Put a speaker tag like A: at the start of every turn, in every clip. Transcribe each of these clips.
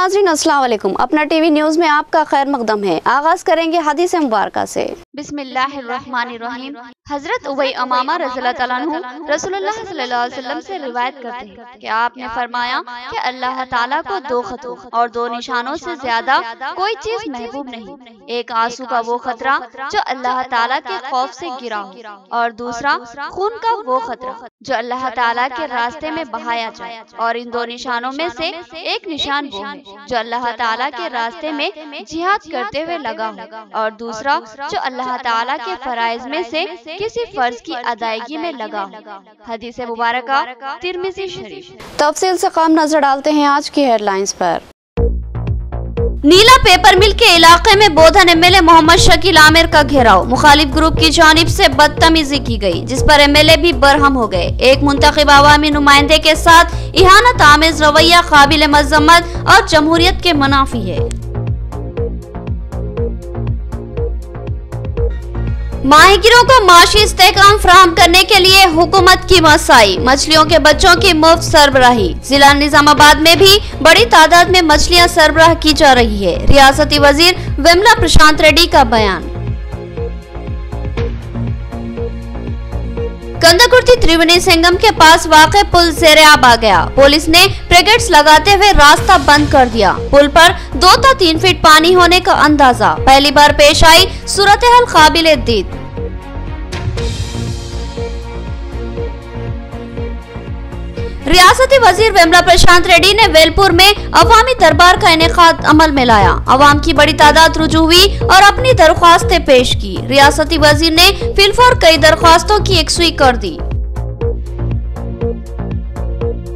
A: नाज़रीन अस्सलाम वालेकुम। अपना टीवी न्यूज़ में आपका खैर मकदम है। आगाज करेंगे हदीस मुबारका से। बिस्मिल्लाहिर्रहमानिर्रहीम। हजरत उबई अमामा रज़ियल्लाहु तआला अन्हु रसूलुल्लाह सल्लल्लाहु अलैहि वसल्लम से रिवायत करते हैं कि आपने फरमाया कि अल्लाह ताला को दो खतरों और दो निशानों से ज्यादा कोई चीज महबूब नहीं। एक आंसू का वो खतरा जो अल्लाह ताला के खौफ से गिरा हो, और दूसरा खून का वो खतरा जो अल्लाह ताला के रास्ते में बहाया जाए। और इन दो निशानों में से एक निशान वो है जो अल्लाह ताला के रास्ते में जिहाद करते हुए लगा हो, और दूसरा जो अल्लाह ताला के फराइज में से किसी फर्ज की अदायगी में लगा हो। हदीस मुबारका तिर्मिज़ी शरीफ। तफसील से काम नजर डालते हैं आज की हेडलाइंस पर। नीला पेपर मिल के इलाके में बोधन एमएलए मोहम्मद शकील आमिर का घेराव। मुखालिफ ग्रुप की जानिब से बदतमीजी की गई, जिस पर एमएलए भी बरहम हो गए। एक मुंतखब अवामी नुमाइंदे के साथ इहानत आमेज रवैया काबिल मज़म्मत और जमहूरियत के मुनाफी है। माहिगिरों को माशी इस्तेहकाम फराहम करने के लिए हुकूमत की मसाई। मछलियों के बच्चों की मुफ्त सरबराही। जिला निजामाबाद में भी बड़ी तादाद में मछलियां सरबराह की जा रही है। रियासती वजीर विमला प्रशांत रेड्डी का बयान। कंदाकुर्ती त्रिवेणी संगम के पास वाक़े पुल ज़ेरे आब आ गया। पुलिस ने ब्रिगेड्स लगाते हुए रास्ता बंद कर दिया। पुल पर 2 से 3 फीट पानी होने का अंदाजा। पहली बार पेश आई सूरत हाल काबिल दीद। रियासती वजीर विमला प्रशांत रेड्डी ने वेलपुर में अवामी दरबार का इनेकाद अमल में लाया। अवाम की बड़ी तादाद रुजू हुई और अपनी दरख्वास्तें पेश की। रियासती वजीर ने फिलफौर कई दरख्वास्तों की यकसुई कर दी।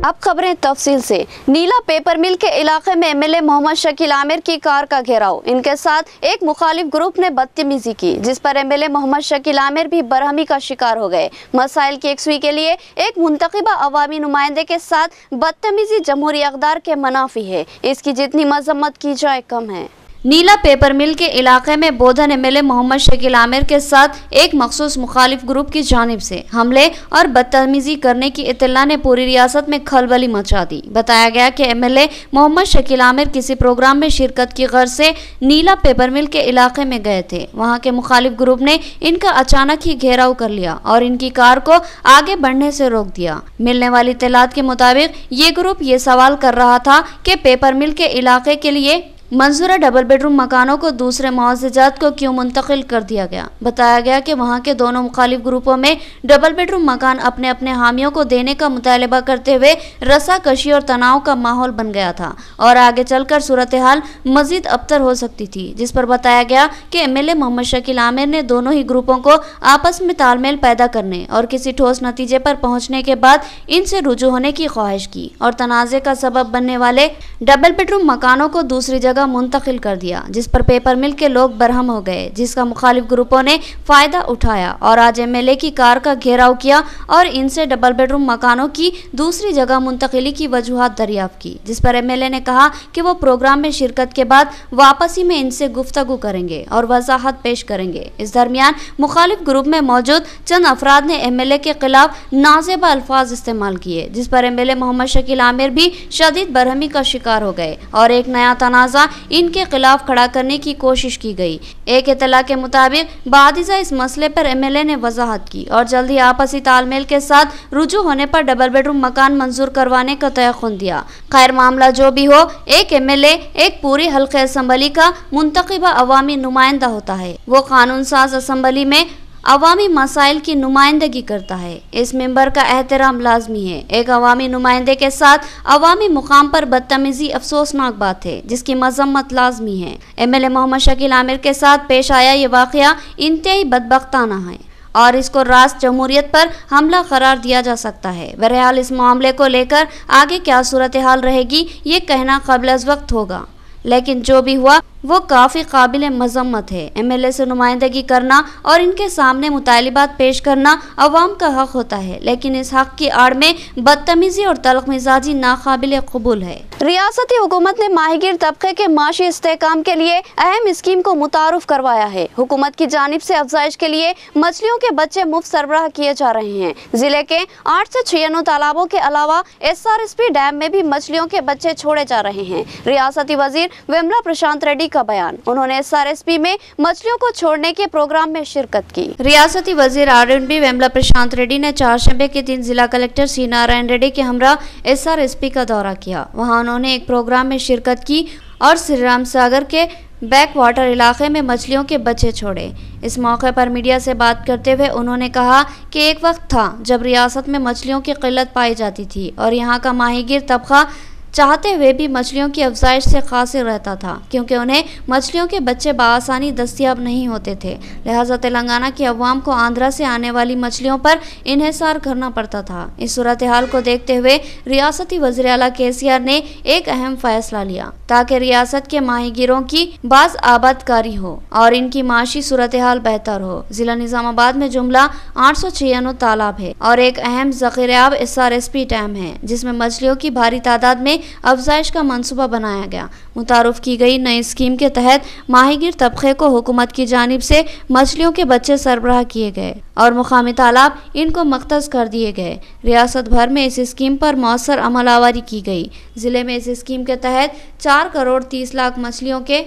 A: अब खबरें तफसील से। नीला पेपर मिल के इलाके में एमएलए मोहम्मद शकील आमिर की कार का घेराव। इनके साथ एक मुखालिफ ग्रुप ने बदतमीजी की, जिस पर एमएलए मोहम्मद शकील आमिर भी बरहमी का शिकार हो गए। मसाइल की यकसुई के लिए एक मुंतखबा अवामी नुमाइंदे के साथ बदतमीजी जमहूरी अक़दार के मुनाफी है। इसकी जितनी मजम्मत की जाए कम है। नीला पेपर मिल के इलाके में बोधन एमएलए मोहम्मद शकील आमिर के साथ एक मखसूस मुखालिफ ग्रुप की जानिब से हमले और बदतमीजी करने की इत्तला ने पूरी रियासत में खलबली मचा दी। बताया गया कि एमएलए मोहम्मद शकील आमिर किसी प्रोग्राम में शिरकत की गर्ज से नीला पेपर मिल के इलाके में गए थे। वहाँ के मुखालिफ ग्रुप ने इनका अचानक ही घेराव कर लिया और इनकी कार को आगे बढ़ने से रोक दिया। मिलने वाली इत्तलात के मुताबिक ये ग्रुप ये सवाल कर रहा था कि पेपर मिल के इलाके के लिए मंजूरा डबल बेडरूम मकानों को दूसरे मुआवज़ात को क्यों मुंतकिल कर दिया गया। बताया गया कि वहां के दोनों मुखालिफ ग्रुपों में डबल बेडरूम मकान अपने अपने हामियों को देने का मुतालबा करते हुए रस्साकशी और तनाव का माहौल बन गया था और आगे चलकर सूरत हाल मजीद अबतर हो सकती थी, जिस पर बताया गया कि एमएलए मोहम्मद शकील आमिर ने दोनों ही ग्रुपों को आपस में तालमेल पैदा करने और किसी ठोस नतीजे पर पहुँचने के बाद इनसे रुजू होने की ख्वाहिश की और तनाज़े का सबब बनने वाले डबल बेडरूम मकानों को दूसरी जगह मुंतकिल कर दिया, जिस पर पेपर मिल के लोग बरहम हो गए, जिसका मुखालिफ ग्रुपों ने फायदा उठाया और आज एमएलए की कार का घेराव किया और इनसे डबल बेडरूम मकानों की दूसरी जगह मुंतकिली की वजूहात दरियाफ्त की, जिस पर एमएलए ने कहा कि वो प्रोग्राम में शिरकत के बाद वापसी में इनसे गुफ्तगू करेंगे और वजाहत पेश करेंगे। इस दरमियान मुखालिफ ग्रुप में मौजूद चंद अफराद ने एमएलए के खिलाफ नाजेबा अल्फाज इस्तेमाल किए, जिस पर एमएलए मोहम्मद शकील आमिर भी शदीद बरहमी का शिकार हो गए और एक नया तनाज़ा इनके खिलाफ खड़ा करने की कोशिश की गई। एक इत्तला के मुताबिक बादिजा इस मसले पर एमएलए ने वजाहत की और जल्द ही आपसी तालमेल के साथ रुजू होने पर डबल बेडरूम मकान मंजूर करवाने का तयख्खुन दिया। खैर मामला जो भी हो, एक एमएलए एक पूरी हल्के असम्बली का मुंतखबा अवामी नुमाइंदा होता है। वो कानून साज असम्बली में अवामी मसाइल की नुमाइंदगी करता है। इस मेंबर का एहतराम लाजमी है। एक अवामी नुमाइंदे के साथ अवामी मुकाम पर बदतमीजी अफसोसनाक बात है, जिसकी मजम्मत लाजमी है। एमएलए मोहम्मद शकील आमिर के साथ पेश आया ये वाक़या इंतहाई बदबख्ताना है और इसको रास्त जमहूरियत पर हमला करार दिया जा सकता है। बहरहाल इस मामले को लेकर आगे क्या सूरत हाल रहेगी ये कहना क़ब्ल अज़ वक्त होगा, लेकिन जो भी हुआ वो काफ़ी काबिल मजम्मत है। एमएलए से नुमाइंदगी करना और इनके सामने मुतालिबात पेश करना अवाम का हक होता है, लेकिन इस हक की आड़ में बदतमीजी और तल्ख मिजाजी नाकाबिल कबूल है। रियासती हुकूमत ने माहीगीर तबके के माशी इस्तेहकाम के लिए अहम स्कीम को मुतारुफ करवाया है। हुकूमत की जानिब से अफजाइश के लिए मछलियों के बच्चे मुफ्त सरबराह किए जा रहे हैं। जिले के 8 से 96 तालाबों के अलावा SRSP डैम में भी मछलियों के बच्चे छोड़े जा रहे हैं। रियासती वजीर वेमला प्रशांत रेड्डी का बयान। उन्होंने SRSP में मछलियों को छोड़ने के प्रोग्राम में शिरकत की। रियासती वजीर R&B वेमला प्रशांत रेड्डी ने चारशंबे के दिन जिला कलेक्टर सी नारायण रेड्डी के हमरा SRSP का दौरा किया। वहां उन्होंने एक प्रोग्राम में शिरकत की और श्री राम सागर के बैक वाटर इलाके में मछलियों के बच्चे छोड़े। इस मौके पर मीडिया से बात करते हुए उन्होंने कहा कि एक वक्त था जब रियासत में मछलियों की किल्लत पाई जाती थी और यहाँ का माहीगीर तबका चाहते हुए भी मछलियों की अफजाइश से कासिर रहता था, क्योंकि उन्हें मछलियों के बच्चे बआसानी दस्तयाब नहीं होते थे। लिहाजा तेलंगाना की अवाम को आंध्रा से आने वाली मछलियों पर इन्हिसार करना पड़ता था। इस सूरत हाल को देखते हुए रियासती वज़ीर आला KCR ने एक अहम फैसला लिया ताकि रियासत के माहीगीरों की बाज आबादकारी हो और इनकी माशी सूरत हाल बेहतर हो। जिला निजामाबाद में जुमला 896 तालाब है और एक अहम ज़ख़ीराब SRSP डैम है, जिसमें मछलियों की भारी तादाद में अफजाइश का मंसूबा बनाया गया। मुतारुफ की गई नई स्कीम के तहत माहीगीर तबके को हुकूमत की जानिब से मछलियों के बच्चे सरबराह किए गए और मुकामी तालाब इनको मख्तस कर दिए गए। रियासत भर में इस स्कीम पर मौसर अमलावरी की गई। जिले में इस स्कीम के तहत 4 करोड़ 30 लाख मछलियों के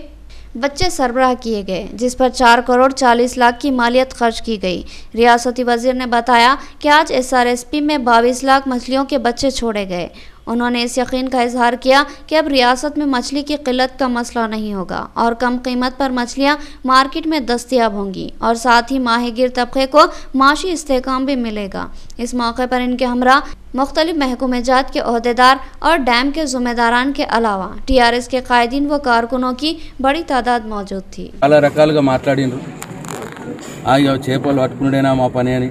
A: बच्चे सरबराह किए गए, जिस पर 4 करोड़ 40 लाख की मालियत खर्च की गई। रियासती वजीर ने बताया कि आज SRSP में 22 लाख मछलियों के बच्चे छोड़े गए। उन्होंने इस यकीन का इजहार किया कि अब रियासत में मछली की किल्लत का मसला नहीं होगा और कम कीमत पर मछलियां मार्केट में दस्तयाब होंगी और साथ ही माहीगीर तबके को माशी इस्तेहकाम भी मिलेगा। इस मौके पर इनके हमरा मुख्तलिफ महकूमेजात के ओहदेदार और डैम के ज़िम्मेदारान के अलावा TRS के कायदीन व कारकुनों की बड़ी तादाद मौजूद थी।
B: చాలా రకాలుగా మాట్లాడిండ్రు। చేపలు పట్టుకునేనా మా పని అని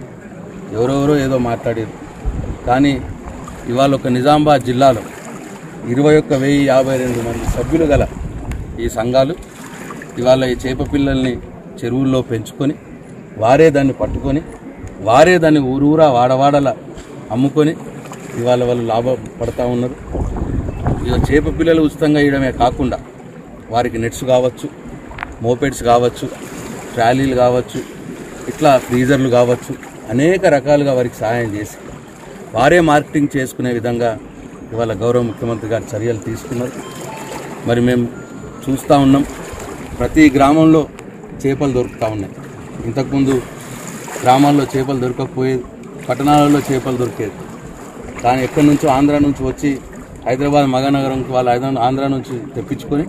B: ఎవరెవరో ఏదో మాట్లాడారు। కానీ ఇవాళ ఒక నిజామాబాద్ జిల్లాలో 21,052 మంది సభ్యులు గల ఈ సంఘాలు ఇవాళ ఈ చేప పిల్లల్ని చెరువుల్లో పెంచుకొని వారే దాన్ని పట్టుకొని వారే దాన్ని ఊరూరా వాడవాడల అమ్ముకొని ఇవాళ వాళ్ళు లాభపడతా ఉన్నారు। ఇక చేప పిల్లలు ఉచితంగా ఇవ్వడమే కాకుండా వారికి నెట్స్ కావచ్చు, మోపెడ్స్ కావచ్చు, ట్రాలీలు కావచ్చు, ఇట్లా ఫ్రీజర్లు కావచ్చు, అనేక రకాలుగా వారికి సహాయం చేసి వారే మార్కెటింగ్ చేసుకునే విధంగా ఇవాళ గౌరవ ముఖ్యమంత్రి గారు చర్యలు తీసుకున్నారు। మరి మేము చూస్తూ ఉన్నాం, ప్రతి గ్రామంలో చేపలు దొరుకుతూ ఉన్నాయి। ఇంతకుముందు గ్రామాల్లో చేపలు దొరకకపోయేది, పట్టణాలలో చేపలు దొరికేది। కానీ ఎక్కడి నుంచో ఆంధ్ర నుంచి వచ్చి హైదరాబాద్ మగనగరంకి వాళ్ళు ఆంధ్ర నుంచి తెప్పించుకొని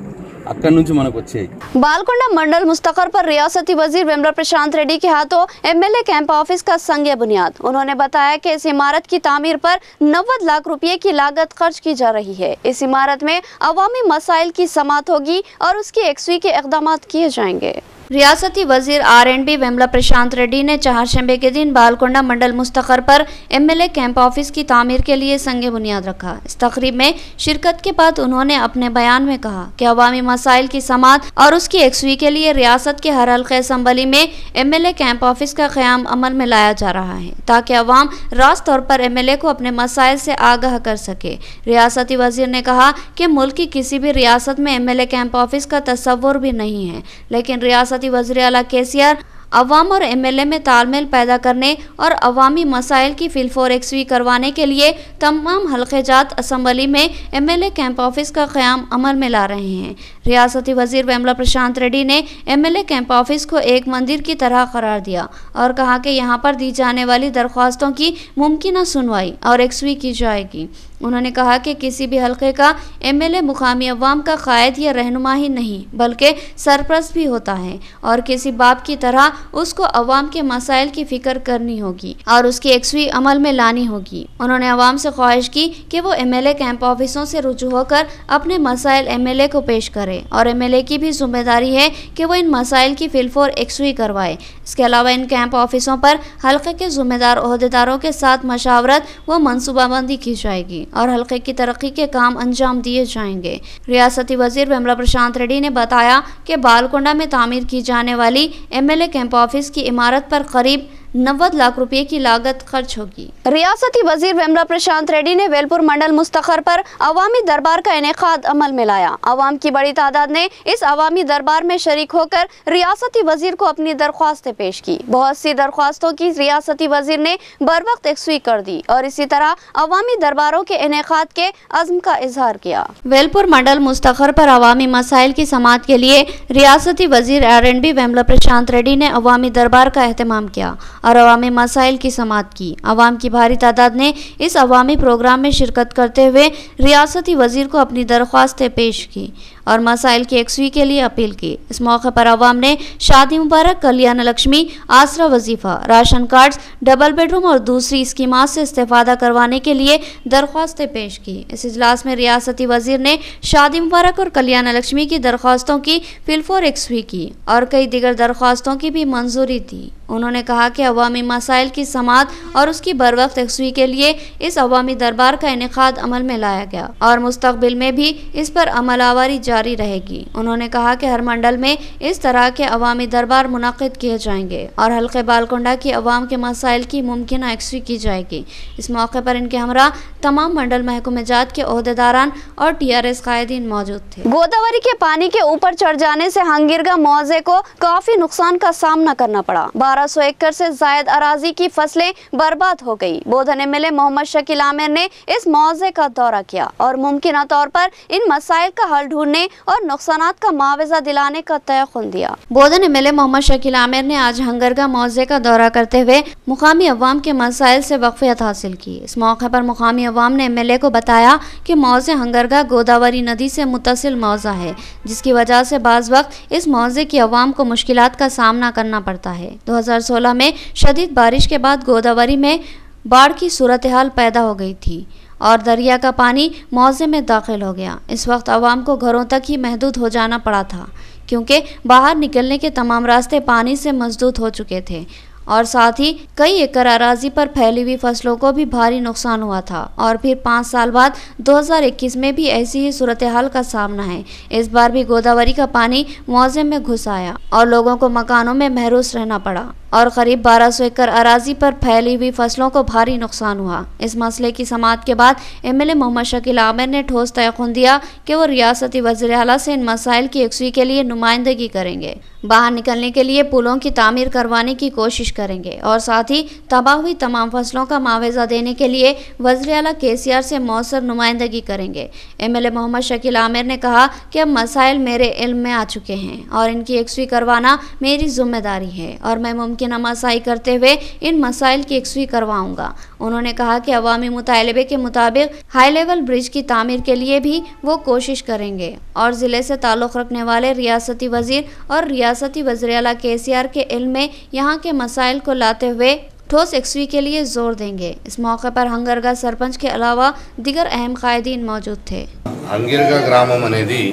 B: అక్కడి నుంచి మనకు వచ్చాయి।
A: बालकोंडा मंडल मुस्तकर पर रियासती वजीर वेमला प्रशांत रेड्डी के हाथों MLA कैंप ऑफिस का संग बुनियाद। उन्होंने बताया कि इस इमारत की तामीर पर 90 लाख रुपए की लागत खर्च की जा रही है। इस इमारत में अवामी मसाइल की समाअत होगी और उसकी यकसुई के इक़दाम किए जाएंगे। रियासती वजीर R&B वेमला प्रशांत रेड्डी ने चारशंबे के दिन बालकोंडा मंडल मुस्तकर पर MLA कैंप ऑफिस की तामीर के लिए संग बुनियाद रखा। इस तकरीब में शिरकत के बाद उन्होंने अपने बयान में कहा कि अवामी मसाइल की समाअत और उसकी यकसुई के लिए रियासत के हर हल्के असम्बली में MLA कैंप ऑफिस का क़याम अमल में लाया जा रहा है ताकि अवाम रास्त तौर पर MLA को अपने मसाइल से आगाह कर सके। रियासती वजीर ने कहा कि मुल्क की किसी भी रियासत में MLA कैंप ऑफिस का तस्वुर भी नहीं है, लेकिन रियासती वज़ीर आला KCR अवाम और MLA में तालमेल पैदा करने और अवामी मसाइल की फिलफोर यकसुई करवाने के लिए तमाम हल्क़ेजात असम्बली में MLA कैंप ऑफिस का क़याम अमल में ला रहे हैं। रियासती वज़ीर वेमला प्रशांत रेड्डी ने MLA कैंप ऑफिस को एक मंदिर की तरह करार दिया और कहा कि यहाँ पर दी जाने वाली दरख्वास्तों की मुमकिन सुनवाई और यकसुई की जाएगी। उन्होंने कहा कि किसी भी हल्के का MLA मुकामी अवाम का कायद या रहनुमा ही नहीं बल्कि सरपरस्त भी होता है और किसी बाप की तरह उसको अवाम के मसाइल की फिक्र करनी होगी और उसकी यकसुई अमल में लानी होगी। उन्होंने अवाम से ख्वाहिश की कि वो MLA कैंप ऑफिसों से रुजू होकर अपने मसाइल MLA को पेश करें करें और एमएलए की भी जिम्मेदारी है कि वो इन मसाइल की फिलफोर यकसुई करवाए। इसके अलावा इन कैंप ऑफिसों पर हल्के के जिम्मेदार ओहदेदारों के साथ मशावरत व मनसूबाबंदी की जाएगी और हल्के की तरक्की के काम अंजाम दिए जाएंगे। रियासती वजीर वेमला प्रशांत रेड्डी ने बताया कि बालकोंडा में तामीर की जाने वाली एमएलए कैंप ऑफिस की इमारत पर करीब 90 लाख रुपए की लागत खर्च होगी। रियासती वजीर वेमला प्रशांत रेड्डी ने वेलपुर मंडल मुस्तखर पर अवामी दरबार का इनेकाद अमल में लाया। अवाम की बड़ी तादाद ने इस अवामी दरबार में शरीक होकर रियासती वजीर को अपनी दरख्वास्तें पेश की। बहुत सी दरख्वास्तों की रियासती वजीर ने बर वक्त यकसुई कर दी और इसी तरह अवामी दरबारों के इनेकाद के अज़्म का इजहार किया। वेलपुर मंडल मुस्तखर पर अवामी मसाइल की समाअत के लिए रियासती वजीर R&B वेमला प्रशांत रेड्डी ने अवामी दरबार का एहतमाम किया और अवामी मसाइल की समाअत की। अवाम की भारी तादाद ने इस अवामी प्रोग्राम में शिरकत करते हुए रियासती वजीर को अपनी दरख्वास्तें पेश की और मसाइल की यकसुई के लिए अपील की। इस मौके पर अवाम ने शादी मुबारक, कल्याण लक्ष्मी, आसरा वजीफा, राशन कार्ड्स, डबल बेडरूम और दूसरी स्कीमात से इस्तेफादा करवाने के लिए दरख्वास्तें पेश की। इस इजलास में रियासती वजीर ने शादी मुबारक और कल्याण लक्ष्मी की दरख्वास्तों की फिलफोर यकसुई की और कई दीगर दरख्वास्तों की भी मंजूरी दी। उन्होंने कहा कि अवामी मसाइल की समाअत और उसकी बर वक्त यकसुई के लिए इस अवामी दरबार का इनेकाद अमल में लाया गया और मुस्तकबिल में भी इस पर अमलावरी जारी रहेगी। उन्होंने कहा कि हर मंडल में इस तरह के अवामी दरबार मुनक़िद किए जाएंगे और हल्के बालकोंडा की अवाम के मसाइल की मुमकिन यकसुई की जाएगी। इस मौके पर इनके हमरा तमाम मंडल महकूमजात के ओहदेदारान और TRS कायदीन मौजूद थे। गोदावरी के पानी के ऊपर चढ़ जाने से हंगिरगा मौजे को काफी नुकसान का सामना करना पड़ा। 1200 एकड़ से जायद अराजी की फसलें बर्बाद हो गई। बोधन एमएलए मोहम्मद शकील आमिर ने इस मौजे का दौरा किया और मुमकिन तौर पर इन मसाइल का हल ढूंढने और नुकसानात का मुआवजा दिलाने का तयक़ुन दिया। बोधन एमएलए मोहम्मद शकील आमिर ने आज हंगरगा मौजे का दौरा करते हुए मुकामी अवाम के मसाइल से वाक़फ़ियत हासिल की। इस मौके पर मुकामी अवाम ने एमएलए को बताया कि मौजे हंगरगा गोदावरी नदी से मुत्तसिल मौजा है, जिसकी वजह से बाज़ वक्त इस मौजे की अवाम को मुश्किलात का सामना करना पड़ता है। 2016 में शदीद बारिश के बाद गोदावरी में बाढ़ की सूरत हाल पैदा हो गई थी और दरिया का पानी मौजे में दाखिल हो गया। इस वक्त अवाम को घरों तक ही महदूद हो जाना पड़ा था क्योंकि बाहर निकलने के तमाम रास्ते पानी से मसदूद हो चुके थे और साथ ही कई एकड़ अराजी पर फैली हुई फसलों को भी भारी नुकसान हुआ था। और फिर 5 साल बाद 2021 में भी ऐसी ही सूरत हाल का सामना है। इस बार भी गोदावरी का पानी मौजे में घुस आया और लोगों को मकानों में महरूस रहना पड़ा और करीब 1200 एकड़ अराजी पर फैली हुई फसलों को भारी नुकसान हुआ। इस मसले की समाअत के बाद एमएलए मोहम्मद शकील आमिर ने ठोस तयक़ुन दिया कि वो रियासती वज़ीर आला से इन मसाइल की यकसुई के लिए नुमाइंदगी करेंगे, बाहर निकलने के लिए पुलों की तामीर करवाने की कोशिश करेंगे और साथ ही तबाह हुई तमाम फसलों का मुआवजा देने के लिए वज़ीर आला KCR से मौसर नुमाइंदगी करेंगे। एमएलए मोहम्मद शकील आमिर ने कहा कि अब मसाइल मेरे इल्म में आ चुके हैं और इनकी यकसुई करवाना मेरी जिम्मेदारी है और मैं मुमकिन मसाई करते हुए इन मसाइल की यकसुई करवाऊंगा। उन्होंने कहा कि अवामी मुतालबे के मुताबिक हाई लेवल ब्रिज की तामीर के लिए भी वो कोशिश करेंगे और ज़िले से ताल्लुक़ रखने वाले रियासती वज़ीर और रियासती वज़ीर आला KCR के इल्म में यहाँ के मसाइल को लाते हुए ठोस यकसुई के लिए जोर देंगे। इस मौके पर हंगरगा सरपंच के अलावा दीगर अहम कायदीन मौजूद थे।
C: हंगरगा ग्रामम अनेदी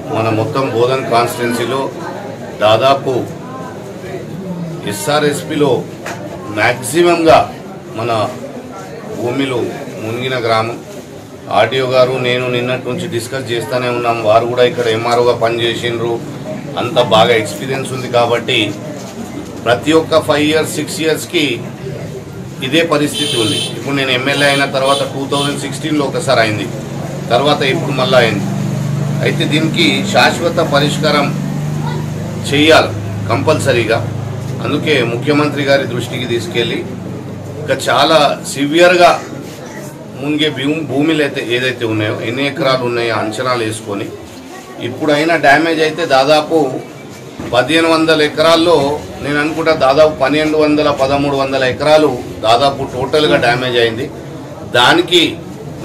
C: मन मोत्तम बोधन कान्स्टिट्युएन्सीलो दादापु SRSPలో మ్యాక్సిమంగా మన భూమిలో మునిగిన గ్రామం. ఆర్డీఓ గారు నేను నిన్నటి నుంచి డిస్కస్ చేస్తూనే ఉన్నాం. వారు కూడా ఇక్కడ ఎంఆర్ఓగా పనిచేసిండ్రు, అంత బాగా ఎక్స్పీరియన్స్ ఉంది కాబట్టి ప్రతి ఒక్క 5 ఇయర్స్ 6 ఇయర్స్కి ఇదే పరిస్థితి ఉంది. ఇప్పుడు నేను ఎమ్మెల్యే అయిన తర్వాత 2016లో ఒకసారి అయింది, తర్వాత ఇప్పుడు మళ్ళీ అయింది. అయితే దీనికి శాశ్వత పరిష్కారం చేయాలి కంపల్సరీగా. అందుకే ముఖ్యమంత్రి గారి దృష్టికి తీసుకెళ్ళి ఇంకా చాలా సివియర్గా మునిగే భూమిలు అయితే ఏదైతే ఉన్నాయో ఎన్ని ఎకరాలు ఉన్నాయో అంచనాలు వేసుకొని ఇప్పుడైనా డ్యామేజ్ అయితే దాదాపు 1500 ఎకరాల్లో నేను అనుకుంటా దాదాపు 1200-1300 ఎకరాలు దాదాపు టోటల్గా డ్యామేజ్ అయింది. దానికి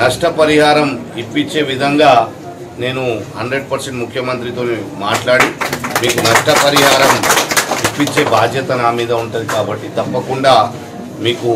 C: నష్టపరిహారం ఇప్పించే విధంగా నేను 100% ముఖ్యమంత్రితో మాట్లాడి మీకు నష్టపరిహారం ఇప్పించే బాధ్యత నా మీద ఉంటుంది కాబట్టి తప్పకుండా మీకు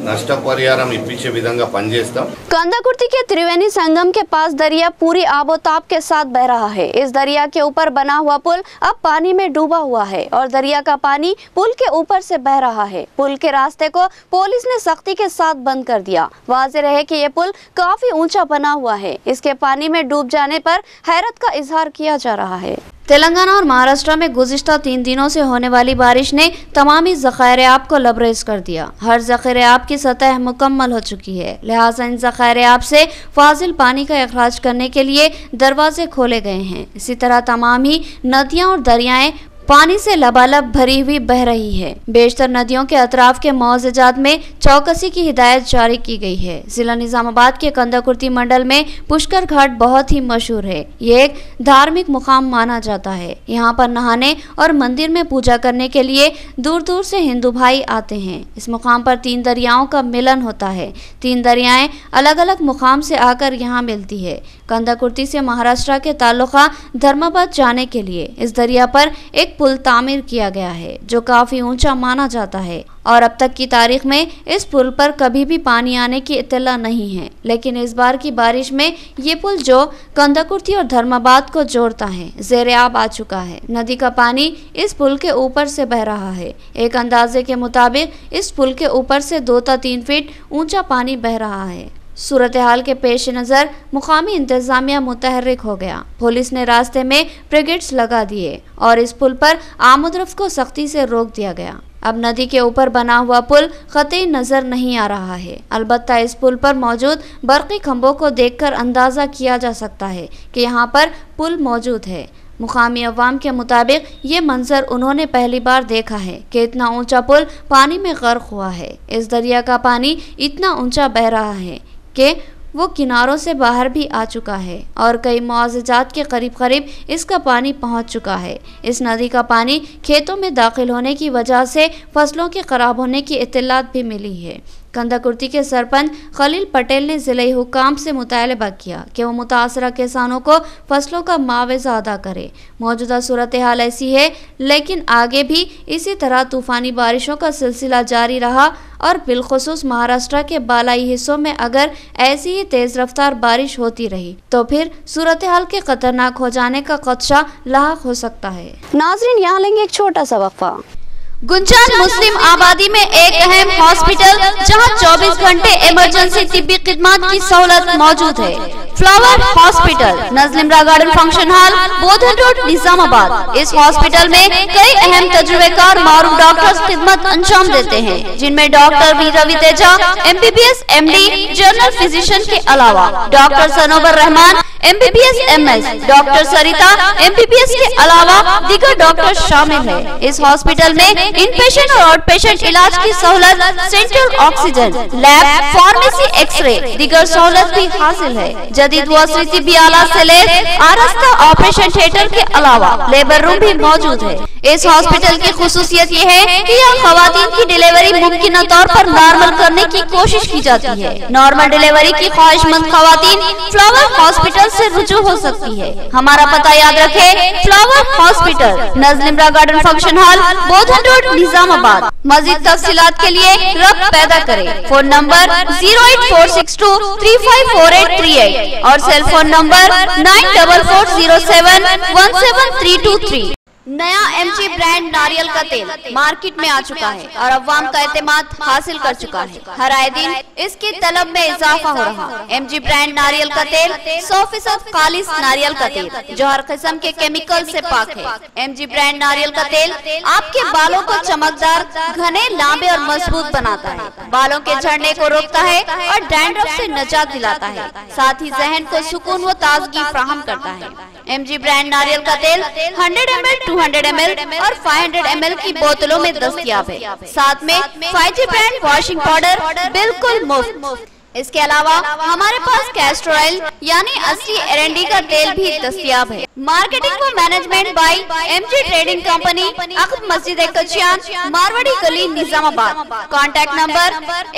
C: నష్టపరిహారం ఇప్పించే విధంగా పనిచేస్తాం।
A: कंदाकुर्ती के त्रिवेणी संगम के पास दरिया पूरी आबोताब के साथ बह रहा है। इस दरिया के ऊपर बना हुआ पुल अब पानी में डूबा हुआ है और दरिया का पानी पुल के ऊपर से बह रहा है। पुल के रास्ते को पुलिस ने सख्ती के साथ बंद कर दिया। वाज़ेह रहे कि ये पुल काफी ऊंचा बना हुआ है। इसके पानी में डूब जाने पर हैरत का इजहार किया जा रहा है। तेलंगाना और महाराष्ट्र में गुज़िश्ता 3 दिनों से होने वाली बारिश ने तमामी ज़खायर आब को लबरेज कर दिया। हर ज़खायर आब की सतह मुकम्मल हो चुकी है, लिहाजा इन ज़खायर आब से फाजिल पानी का अखराज करने के लिए दरवाजे खोले गए हैं। इसी तरह तमाम ही नदियाँ और दरियाएँ पानी से लबालब भरी हुई बह रही है। बेशतर नदियों के अतराफ के मौज़ेजात में चौकसी की हिदायत जारी की गई है। जिला निजामाबाद के कंदाकुर्ती मंडल में पुष्कर घाट बहुत ही मशहूर है। ये एक धार्मिक मुकाम माना जाता है। यहाँ पर नहाने और मंदिर में पूजा करने के लिए दूर दूर से हिंदू भाई आते हैं। इस मुकाम पर 3 दरियाओं का मिलन होता है। 3 दरियाएं अलग अलग मुकाम से आकर यहाँ मिलती है। कंदाकुर्ती से महाराष्ट्र के ताल्लुका धर्माबाद जाने के लिए इस दरिया पर एक पुल तामीर किया गया है जो काफी ऊंचा माना जाता है और अब तक की तारीख में इस पुल पर कभी भी पानी आने की इत्तला नहीं है। लेकिन इस बार की बारिश में ये पुल जो कंदाकुर्ती और धर्माबाद को जोड़ता है ज़ेरे आब आ चुका है। नदी का पानी इस पुल के ऊपर से बह रहा है। एक अंदाजे के मुताबिक इस पुल के ऊपर से 2 से 3 फीट ऊंचा पानी बह रहा है। सूरत हाल के पेश नज़र मुकामी इंतजामिया मुतहर्रिक हो गया। पुलिस ने रास्ते में ब्रिगेड्स लगा दिए और इस पुल पर आमद-रफ्त को सख्ती से रोक दिया गया। अब नदी के ऊपर बना हुआ पुल खतई नजर नहीं आ रहा है। अलबत्ता इस पुल पर मौजूद बरक़ी खंभों को देखकर अंदाज़ा किया जा सकता है कि यहाँ पर पुल मौजूद है। मुकामी अवाम के मुताबिक ये मंजर उन्होंने पहली बार देखा है कि इतना ऊंचा पुल पानी में गर्क हुआ है। इस दरिया का पानी इतना ऊंचा बह रहा है कि वो किनारों से बाहर भी आ चुका है और कई मुआवजात के करीब इसका पानी पहुंच चुका है। इस नदी का पानी खेतों में दाखिल होने की वजह से फसलों के खराब होने की इत्तलात भी मिली है। कंदाकुर्ती के सरपंच खलील पटेल ने ज़िले हुकाम से मुतालबा किया कि वो मुतासरा किसानों को फसलों का मुआवजा अदा करे। मौजूदा सूरत हाल ऐसी है, लेकिन आगे भी इसी तरह तूफ़ानी बारिशों का सिलसिला जारी रहा और बिलखुसूस महाराष्ट्र के बालाई हिस्सों में अगर ऐसी ही तेज़ रफ्तार बारिश होती रही तो फिर सूरत हाल के खतरनाक हो जाने का खदशा लाहक हो सकता है। नाज़रीन, यहाँ लेंगे एक छोटा सा वक्फा। गुंजान मुस्लिम आबादी में एक अहम हॉस्पिटल जहां 24 घंटे इमरजेंसी तिब्बी खिदमत की सहूलत मौजूद है। फ्लावर हॉस्पिटल, नजलिमरा garden function hall, Bodhan road, Nizamabad. इस हॉस्पिटल में कई अहम तजुर्बेकार मारूफ डॉक्टर्स खिदमत अंजाम देते हैं, जिनमें doctor V Ravi Teja MBBS MD general physician के अलावा doctor Sanobar Rahman MBBS MS, doctor Sarita MBBS के अलावा दीगर डॉक्टर शामिल है। इस हॉस्पिटल में इनपेशेंट और आउट पेशेंट इलाज की सहूलत, central oxygen, lab, pharmacy, x ray, दीगर सहूलत भी हासिल है। जदीद वस्त्री तिब्बी आलात से लैस आरास्ता ऑपरेशन थिएटर के अलावा लेबर रूम भी मौजूद है। इस हॉस्पिटल की खुसूसियत ये है कि यहाँ खवातीन की डिलीवरी मुमकिन तौर पर नॉर्मल करने की कोशिश की जाती है। नॉर्मल डिलीवरी की ख्वाहिशमंद खवातीन फ्लावर हॉस्पिटल से रुजू हो सकती है। हमारा पता याद रखें, फ्लावर हॉस्पिटल, नजलिमरा garden function hall, Bodhan road, Nizamabad. मजीद तफसीलात के लिए रब्त पैदा करें। फोन नंबर 08462 354838 और सेल फोन नंबर 9440717323। नया MG ब्रांड नारियल का तेल मार्केट में आ चुका है और अवाम का एतमाद हासिल कर चुका है। हर आए दिन इसकी तलब में इजाफा हो रहा है। MG ब्रांड नारियल का तेल 100% खालिस नारियल का तेल जो हर किस्म के केमिकल से पाक है। MG ब्रांड नारियल का तेल आपके बालों को चमकदार, घने, लंबे और मजबूत बनाता है, बालों के झड़ने को रोकता है और डैंड्रफ से निजात दिलाता है, साथ ही जहन को सुकून व ताजगी फराहम करता है। MG ब्रांड नारियल का तेल 100 ml, 200 ml और 500 ml की बोतलों में दस्तयाब है। साथ में 5G ब्रांड वॉशिंग पाउडर बिल्कुल मुफ्त। इसके अलावा हमारे पास कैस्टर ऑयल यानी असली R&D का तेल भी दस्तयाब है। मार्केटिंग व management by MG trading company, अक़ब मस्जिद कचियान, मारवाड़ी गली, निजामाबाद। Contact number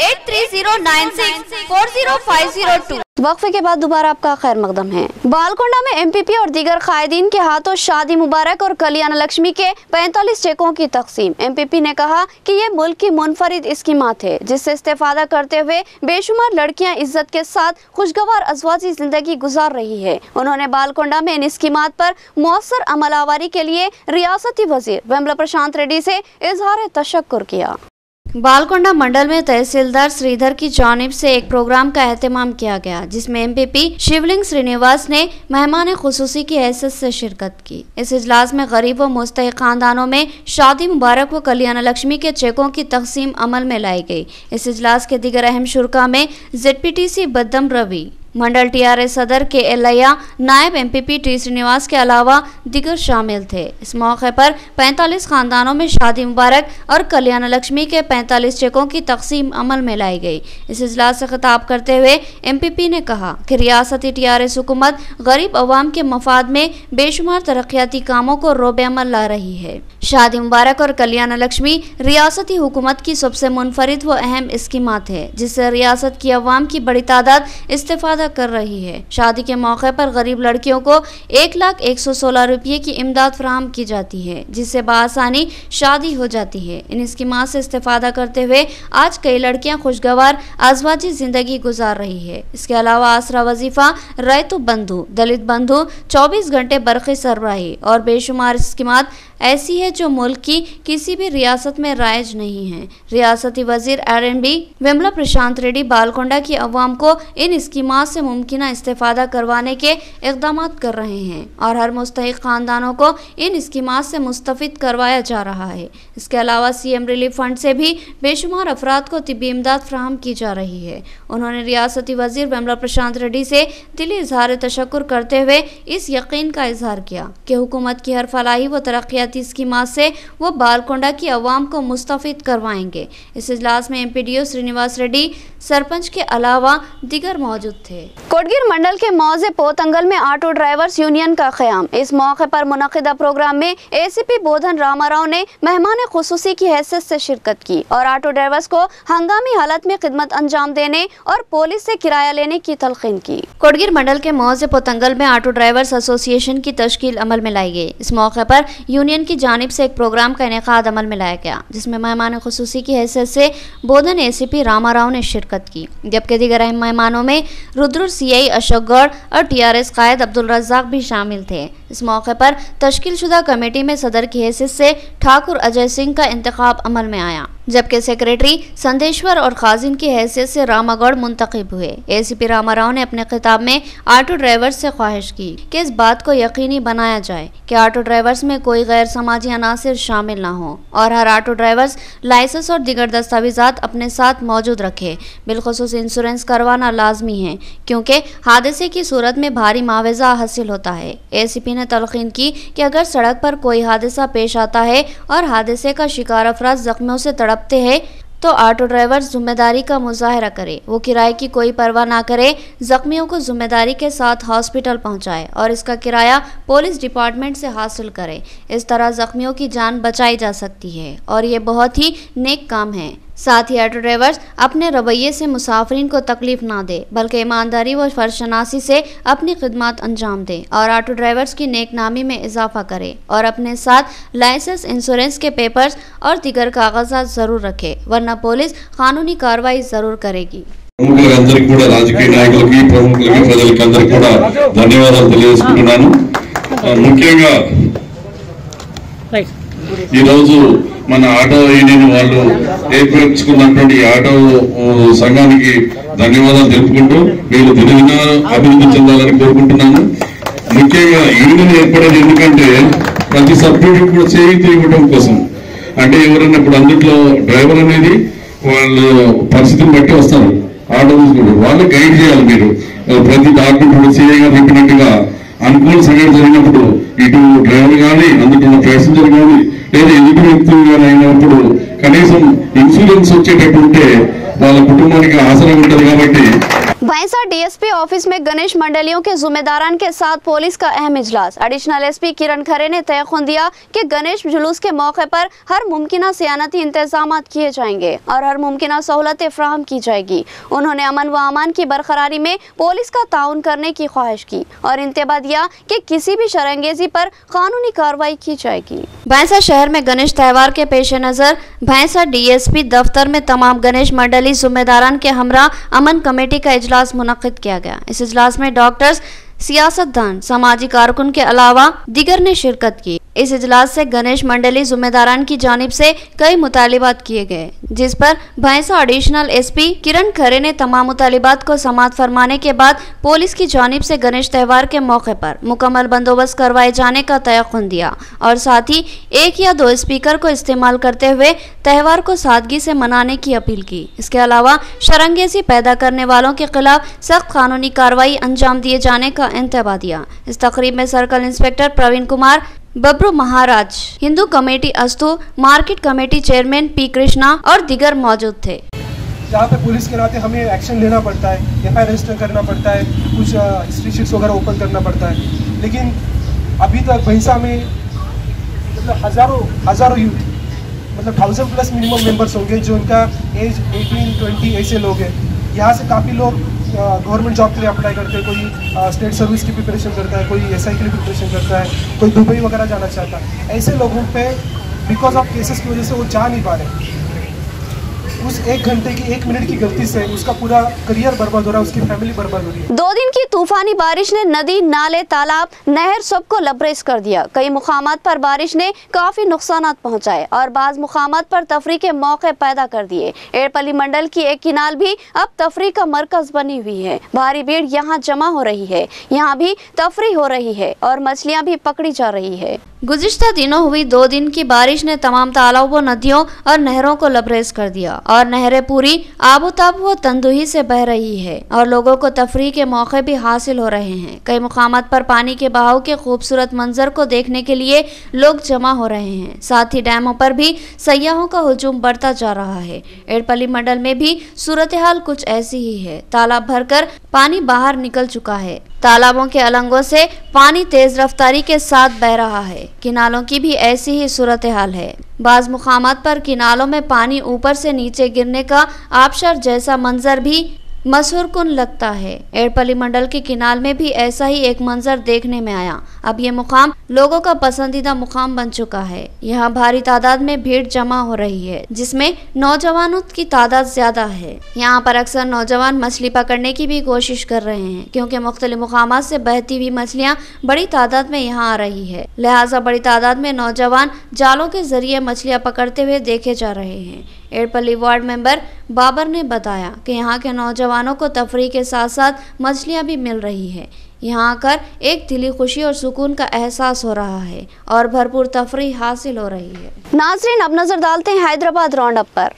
A: 8309640502। वक्फे के बाद दोबारा आपका खैर मकदम है। बालकोंडा में एमपीपी और दीगर कायदीन के हाथों शादी मुबारक और कल्याण लक्ष्मी के 45 चेकों की तकसीम। एमपीपी ने कहा कि ये मुल्क की मुनफरिद स्कीमात है जिससे इस्तेफादा करते हुए बेशुमार लड़कियां इज्जत के साथ खुशगवार अज़वाजी जिंदगी गुजार रही है। उन्होंने बालकोंडा में इन स्कीमात पर मौसर अमलावरी के लिए रियासती वजीर वेम्ला प्रशांत रेड्डी से इजहार तशक्कुर किया। बालकोंडा मंडल में तहसीलदार श्रीधर की जानिब से एक प्रोग्राम का एहतमाम किया गया जिसमें एमपीपी शिवलिंग श्रीनिवास ने मेहमान खुसूसी की हैसियत से शिरकत की। इस इजलास में गरीब व मुस्तहिक खानदानों में शादी मुबारक व कल्याण लक्ष्मी के चेकों की तकसीम अमल में लाई गई। इस इजलास के दीगर अहम शुरका में ZPTC बद्दम रवि, मंडल TRS सदर के एलैया, नायब एमपीपी टी श्रीनिवास के अलावा दीगर शामिल थे। इस मौके पर 45 खानदानों में शादी मुबारक और कल्याण लक्ष्मी के 45 चेकों की तकसीम अमल में लाई गई। इस इजलास से खिताब करते हुए एमपीपी ने कहा कि रियासती TRS हुकूमत गरीब अवाम के मफाद में बेशुमार तरक्याती कामों को रोबे अमल ला रही है। शादी मुबारक और कल्याण लक्ष्मी रियासती हुकूमत की सबसे मुनफरिद व अहम स्कीमात है जिससे रियासत की अवाम की बड़ी तादाद इस्तेफादा कर रही है। शादी के मौके पर गरीब लड़कियों को 1,116 रुपये की इमदाद फराहम की जाती है जिससे बासानी शादी हो जाती है। इन स्कीमात से इस्तेफादा करते हुए आज कई लड़कियां खुशगवार अज़वाजी जिंदगी गुजार रही है। इसके अलावा आसरा वजीफा, रैतु बंधु, दलित बंधु, 24 घंटे बरक़ी सरबराही और बेशुमार स्कीमात ऐसी है जो मुल्क की किसी भी रियासत में राइज नहीं है। रियासती वजीर RNB वेम्ला प्रशांत रेड्डी बालकोंडा की अवाम को इन स्कीमात से मुमकिन इस्तेफादा करवाने के इक़दाम कर रहे हैं और हर मुस्तहिक खानदानों को इन स्कीमात से मुस्तफ़िद करवाया जा रहा है। इसके अलावा CM रिलीफ फंड से भी बेशुमार अफराद को तिब्बी इमदाद फराहम की जा रही है। उन्होंने रियासती वजीर वेम्ला प्रशांत रेड्डी से दिली इजहार तशक्कुर करते हुए इस यकीन का इजहार किया कि हुकूमत की हर फलाही व तरक्याती स्कीमात से वो बालकोंडा की अवाम को मुस्तफ़िद करवाएंगे। इस इजलास में MPDO श्रीनिवास रेड्डी, सरपंच के अलावा दीगर मौजूद थे। कोटगिर मंडल के मौजे पोतंगल में ऑटो ड्राइवर्स यूनियन का क़याम। इस मौके पर मुनक़िदा प्रोग्राम में ACP बोधन रामाराव ने मेहमान खुसूसी की हैसियत से शिरकत की और ऑटो ड्राइवर्स को हंगामी हालत में खिदमत अंजाम देने और पुलिस से किराया लेने की तलक़ीन की। कोटगिर मंडल के मौजे पोतंगल में ऑटो ड्राइवर्स एसोसिएशन की तश्कील अमल में लाई गई। इस मौके पर यूनियन की जानिब से एक प्रोग्राम का इनेकाद अमल में लाया गया जिसमें मेहमान खुसूसी की हैसियत से बोधन ACP रामाराव ने शिरकत की, जबकि दीगर अहम मेहमानों में रुद्र CI अशोक गौड़ और TRS कायद अब्दुल रज़ाक भी शामिल थे। इस मौके पर तश्कील शुदा कमेटी में सदर की हैसियत से ठाकुर अजय सिंह का इंतखाब अमल में आया, जबकि सेक्रेटरी संदेश्वर और खाजिन की हैसियत से रामागौड़ मुंतखब हुए। ACP रामाराव ने अपने खिताब में ऑटो ड्राइवर्स से ख्वाहिश की कि इस बात को यकीनी बनाया जाए कि ऑटो ड्राइवर्स में कोई गैर समाजी अनासिर शामिल न हो और हर ऑटो ड्राइवर्स लाइसेंस और दीगर दस्तावेजात अपने साथ मौजूद रखे। बिलखुसूस इंश्योरेंस करवाना लाजमी है क्योंकि हादसे की सूरत में भारी मुआवजा हासिल होता है। ACP ने तलक़ीन की कि अगर सड़क पर कोई हादसा पेश आता है और हादसे का शिकार अफराद जख्मियों से तड़पते हैं तो ऑटो ड्राइवर जिम्मेदारी का मुजाहरा करे, वो किराए की कोई परवाह ना करे, जख्मियों को जिम्मेदारी के साथ हॉस्पिटल पहुंचाए और इसका किराया पुलिस डिपार्टमेंट से हासिल करे। इस तरह जख्मियों की जान बचाई जा सकती है और ये बहुत ही नेक काम है। साथ ही ऑटो ड्राइवर्स अपने रवैये से मुसाफिरीन को तकलीफ ना दे बल्कि ईमानदारी व फर्शनासी से अपनी खिदमत अंजाम दे और ऑटो ड्राइवर्स की नेकनामी में इजाफा करे और अपने साथ लाइसेंस, इंश्योरेंस के पेपर्स और दीगर कागजात जरूर रखे, वरना पुलिस कानूनी कार्रवाई जरूर करेगी।
D: రాజకీయ నాయకులకి, ప్రముఖులకి, ప్రజలకి అందరికీ కూడా ధన్యవాదాలు తెలియజేసుకుంటున్నాను। ముఖ్యంగా ఈ రోజు మన ఆటో యూనియన్ వాళ్ళు ఏర్పరచుకున్నటువంటి ఆటో సంఘానికి ధన్యవాదాలు తెలుపుకుంటూ వీళ్ళు దినదిన అభివృద్ధి చెందాలని కోరుకుంటున్నాను। ముఖ్యంగా యూనియన్ ఏర్పడేది ఎందుకంటే ప్రతి సభ్యుడికి కూడా చేయూత ఇవ్వడం కోసం, అంటే ఎవరైనా ఇప్పుడు అందులో డ్రైవర్ అనేది వాళ్ళ పరిస్థితిని బట్టి వస్తారు, ఆటో తీసుకుంటారు, వాళ్ళు గైడ్ చేయాలి। మీరు ప్రతి డాక్యుమెంట్ చేయగా చెప్పినట్టుగా అనుకూల సంఘటన జరిగినప్పుడు ఇటు డ్రైవర్ కానీ అందుకున్న ప్యాసింజర్ కానీ లేదా ఎదుటి వ్యక్తులు కానీ అయినప్పుడు కనీసం ఇన్సూరెన్స్ వచ్చేటట్టు ఉంటే వాళ్ళ కుటుంబానికి ఆసరా ఉంటుంది। కాబట్టి
A: भैंसा डीएसपी ऑफिस में गणेश मंडलियों के जिम्मेदारान के साथ पुलिस का अहम इजलास। एडिशनल एसपी किरण खरे ने तयखुन दिया कि गणेश जुलूस के मौके पर हर मुमकिन सियानती इंतजाम किए जाएंगे और हर मुमकिन सहूलतें फराहम की जाएगी। उन्होंने अमन व अमान की बरकरारी में पुलिस का ताउन करने की ख्वाहिश की और इंतबा दिया कि किसी भी शरंगेजी पर कानूनी कार्रवाई की जाएगी। भैंसा शहर में गणेश त्यौहार के पेश नज़र भैंसा डीएसपी दफ्तर में तमाम गणेश मंडली जिम्मेदारान के हमरा अमन कमेटी का इजलास मुनक्किद किया गया। इस इजलास में डॉक्टर्स, सियासतदान, समाजी कारकुन के अलावा दीगर ने शिरकत की। इस इजलास से गणेश मंडली जिम्मेदारान की जानिब से कई मुतालिबात किए गए, जिस पर भैंसा एडिशनल एसपी किरण खरे ने तमाम मुतालिबात को समाअत फरमाने के बाद पुलिस की जानिब से गणेश त्यौहार के मौके पर मुकम्मल बंदोबस्त करवाए जाने का तयख्खुन दिया और साथ ही 1 या 2 स्पीकर को इस्तेमाल करते हुए त्यौहार को सादगी से मनाने की अपील की। इसके अलावा शरंगेजी पैदा करने वालों के खिलाफ सख्त कानूनी कार्रवाई अंजाम दिए जाने का इंतबा दिया। इस तकरीब में सर्कल इंस्पेक्टर प्रवीण कुमार, बब्रू महाराज, हिंदू कमेटी अस्तु, market committee chairman P Krishna और दीगर मौजूद थे।
E: जहाँ पे पुलिस के नाते हमें एक्शन लेना पड़ता है, एफआईआर रजिस्टर करना पड़ता है, कुछ हिस्ट्री शीट्स वगैरह ओपन करना पड़ता है, लेकिन अभी तक भैंसा में मतलब हज़ारों यूथ, मतलब 1000+ मिनिमम मेंबर्स होंगे जो उनका एज 18-20 ऐसे लोग हैं। यहाँ से काफ़ी लोग गवर्नमेंट जॉब के लिए अप्लाई करते हैं, कोई स्टेट सर्विस की प्रिपरेशन करता है, कोई एसआई के लिए प्रिपरेशन करता है, कोई दुबई वगैरह जाना चाहता है। ऐसे लोगों पे बिकॉज ऑफ केसेस की वजह से वो जा नहीं पा रहे। उस 1 घंटे की 1 मिनट की गलती से उसका पूरा करियर बर्बाद हो रहा है, उसकी फैमिली बर्बाद हो रही है।
A: 2 दिन की तूफानी बारिश ने नदी, नाले, तालाब, नहर सबको लबरेज कर दिया। कई मुकामात पर बारिश ने काफी नुकसानात पहुंचाए और बाज मुकामात पर तफरी के मौके पैदा कर दिए। एड़पल्ली मंडल की एक किनाल भी अब तफरी का मरकज बनी हुई है। भारी भीड़ यहाँ जमा हो रही है, यहाँ भी तफरी हो रही है और मछलियाँ भी पकड़ी जा रही है। गुज़िश्ता दिनों हुई 2 दिन की बारिश ने तमाम तालाबों, नदियों और नहरों को लबरेज कर दिया और नहरें पूरी आबोताब व तंदुही से बह रही है और लोगों को तफरीह के मौके भी हासिल हो रहे हैं। कई मुकामात पर पानी के बहाव के खूबसूरत मंजर को देखने के लिए लोग जमा हो रहे हैं। साथ ही डैमों पर भी सयाहों का हुजूम बढ़ता जा रहा है। एड़पल्ली मंडल में भी सूरत हाल कुछ ऐसी ही है। तालाब भरकर पानी बाहर निकल चुका है। तालाबों के अलंगों से पानी तेज रफ्तारी के साथ बह रहा है। किनालों की भी ऐसी ही सूरत हाल है। बाज मुकामात पर किनालों में पानी ऊपर से नीचे गिरने का आबशार जैसा मंजर भी मशहूर कुन लगता है। एड़पल्ली मंडल के किनाल में भी ऐसा ही एक मंजर देखने में आया। अब ये मुकाम लोगों का पसंदीदा मुकाम बन चुका है। यहाँ भारी तादाद में भीड़ जमा हो रही है, जिसमें नौजवानों की तादाद ज्यादा है। यहाँ पर अक्सर नौजवान मछली पकड़ने की भी कोशिश कर रहे हैं, क्योंकि मुख्तलिफ मुकामात से बहती हुई मछलियाँ बड़ी तादाद में यहाँ आ रही है। लिहाजा बड़ी तादाद में नौजवान जालों के जरिए मछलियाँ पकड़ते हुए देखे जा रहे हैं। एड़पल्ली वार्ड मेंबर बाबर ने बताया कि यहाँ के नौजवानों को तफरीह के साथ साथ मछलियाँ भी मिल रही है। यहाँ आकर एक दिली खुशी और सुकून का एहसास हो रहा है और भरपूर तफरीह हासिल हो रही है। नाज़रीन, अब नजर डालते हैं हैदराबाद राउंड अप पर।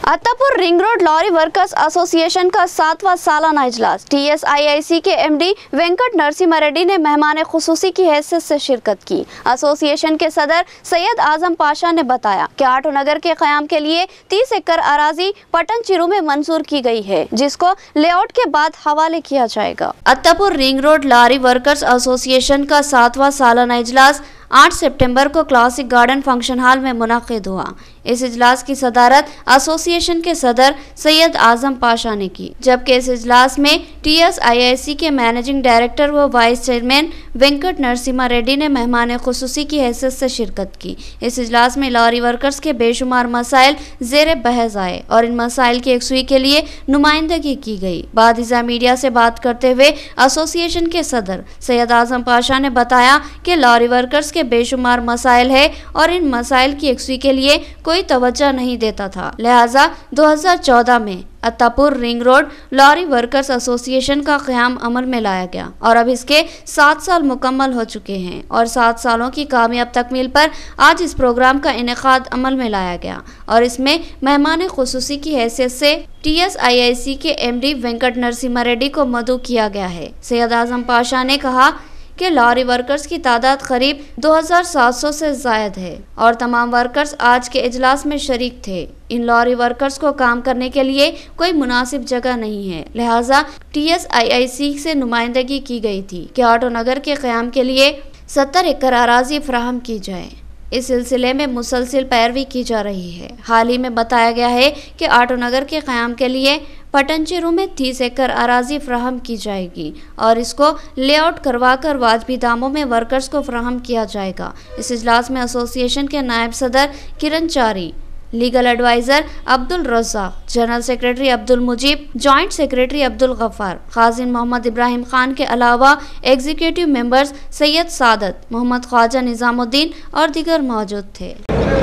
A: Attapur ring road lorry workers association का 7वां सालाना इजलास। TSIIC के MD वेंकट नरसिम्हा रेड्डी ने मेहमान खुसूसी की हैसियत से शिरकत की। एसोसिएशन के सदर सैयद आजम पाशा ने बताया कि आटो नगर के क़याम के लिए 30 एकड़ अराजी पटन चिरू में मंजूर की गई है, जिसको लेआउट के बाद हवाले किया जाएगा। Attapur ring road lorry workers association का 7वां सालाना इजलास 8 सितंबर को क्लासिक गार्डन फंक्शन हॉल में मुनक़िद हुआ। इस इजलास की सदारत एसोसिएशन के सदर सैयद आजम पाशा ने की, जबकि इस इजलास में TSIIC के मैनेजिंग डायरेक्टर व वाइस चेयरमैन वेंकट नरसिम्हा रेड्डी ने मेहमान खुसूसी की हैसियत से शिरकत की। इस इजलास में लॉरी वर्कर्स के बेशुमार मसाइल ज़ेर बहस आए और इन मसाइल की यकसुई के लिए नुमाइंदगी की गई। बादिज़ा मीडिया से बात करते हुए एसोसिएशन के सदर सैयद आजम पाशा ने बताया कि लॉरी वर्कर्स के बेशुमार मसाइल है और इन मसाइल की यकसुई के लिए कोई तवज्जो नहीं देता था। लिहाजा 2014 में Attapur ring road lorry workers association का क़याम अमल में लाया गया और अब इसके 7 साल मुकम्मल हो चुके हैं और 7 सालों की कामयाब तकमील पर आज इस प्रोग्राम का इनेकाद अमल में लाया गया और इसमें मेहमान खुसूसी की हैसियत से TSIIC के MD वेंकट नरसिम्हा रेड्डी को मदऊ किया गया है। सैयद आजम पाशा ने कहा के लॉरी वर्कर्स की तादाद करीब 2700 से जायद है और तमाम वर्कर्स आज के इजलास में शरीक थे। इन लॉरी वर्कर्स को काम करने के लिए कोई मुनासिब जगह नहीं है, लिहाजा TSIIC से नुमाइंदगी की गई थी कि ऑटो नगर के क़याम के लिए 70 एकड़ अराजी फराहम की जाए। इस सिलसिले में मुसलसिल पैरवी की जा रही है। हाल ही में बताया गया है कि ऑटो नगर के क़याम के लिए पटनचेरू में 30 एकड़ अराजी फ्राहम की जाएगी और इसको लेआउट करवाकर वाजबी दामों में वर्कर्स को फ्राहम किया जाएगा। इस इजलास में एसोसिएशन के नायब सदर Kiran Chari, legal adviser Abdul Razzaq, general secretary Abdul Mujeeb, joint secretary Abdul Gaffar, खाजिन मोहम्मद इब्राहिम खान के अलावा एग्जीक्यूटिव मेंबर्स सैयद सादत, मोहम्मद ख्वाजा निज़ामुद्दीन और दीगर मौजूद थे।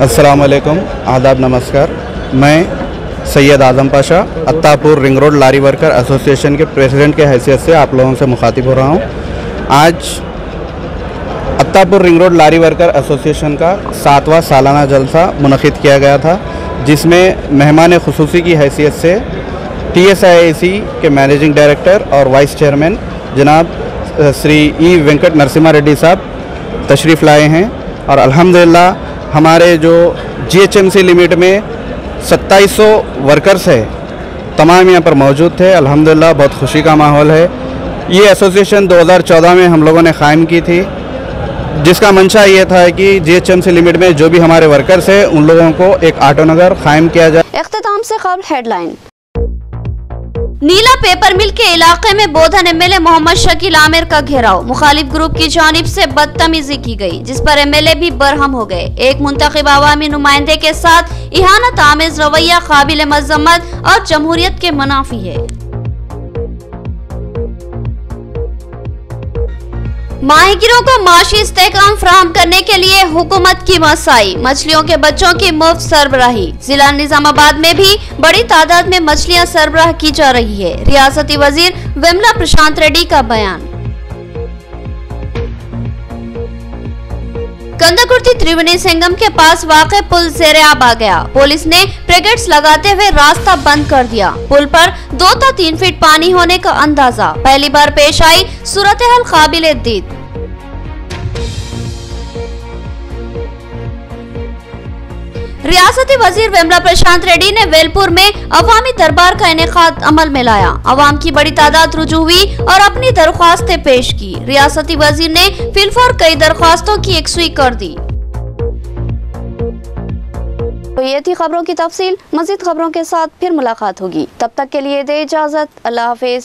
F: अस्सलाम वालेकुम, आदाब, नमस्कार। मैं Syed Azam Pasha Attapur ring road lorry worker association के प्रेसिडेंट के हैसियत से आप लोगों से मुखातिब हो रहा हूँ। आज Attapur ring road lorry worker association का 7वां सालाना जलसा मुनक़िद किया गया था, जिसमें मेहमान खुसूसी की हैसियत से TSIIC के मैनेजिंग डायरेक्टर और वाइस चेयरमैन जनाब श्री ई वेंकट नरसिम्हा रेड्डी साहब तशरीफ़ लाए हैं और अल्हम्दुलिल्लाह हमारे जो GHMC लिमिट में 2700 वर्कर्स है, तमाम यहाँ पर मौजूद थे। अल्हम्दुलिल्लाह बहुत खुशी का माहौल है। ये एसोसिएशन 2014 में हम लोगों ने क़ायम की थी, जिसका मंशा ये था कि GHMC लिमिट में जो भी हमारे वर्कर्स हैं उन लोगों को एक ऑटो नगर कायम किया जाए।
A: इख्तिताम से क़ब्ल हेडलाइन। नीला पेपर मिल के इलाके में बोधन MLA मोहम्मद शकील आमिर का घेराव, मुखालिफ ग्रुप की जानिब से बदतमीजी की गई, जिस पर MLA भी बरहम हो गए। एक मुंतखब अवामी नुमाइंदे के साथ इहानत आमेज रवैया काबिल मज़म्मत और जमहूरियत के मुनाफी है। माहिगिरों को माशी इस्तेहकाम फराहम करने के लिए हुकूमत की मसाई, मछलियों के बच्चों की मुफ्त सरबराही। जिला निजामाबाद में भी बड़ी तादाद में मछलियां सरबराह की जा रही है। रियासती वजीर विमला प्रशांत रेड्डी का बयान। कंदाकुर्ती त्रिवेणी संगम के पास वाक़े पुल ज़ेर-ए-आब आ गया। पुलिस ने ब्रिगेड्स लगाते हुए रास्ता बंद कर दिया। पुल पर 2 से 3 फीट पानी होने का अंदाजा पहली बार पेश आई। सूरत-ए-हाल काबिल दीद। रियासती वजीर विमला प्रशांत रेड्डी ने वेलपुर में अवामी दरबार का इनेकाद अमल में लाया। अवाम की बड़ी तादाद रुजू हुई और अपनी दरख्वास्तें पेश की। रियासती वजीर ने फिलफौर कई दरख्वास्तों की यकसुई कर दी। तो ये थी खबरों की तफसील। मज़ीद खबरों के साथ फिर मुलाकात होगी, तब तक के लिए दे इजाजत। अल्लाह हाफिज।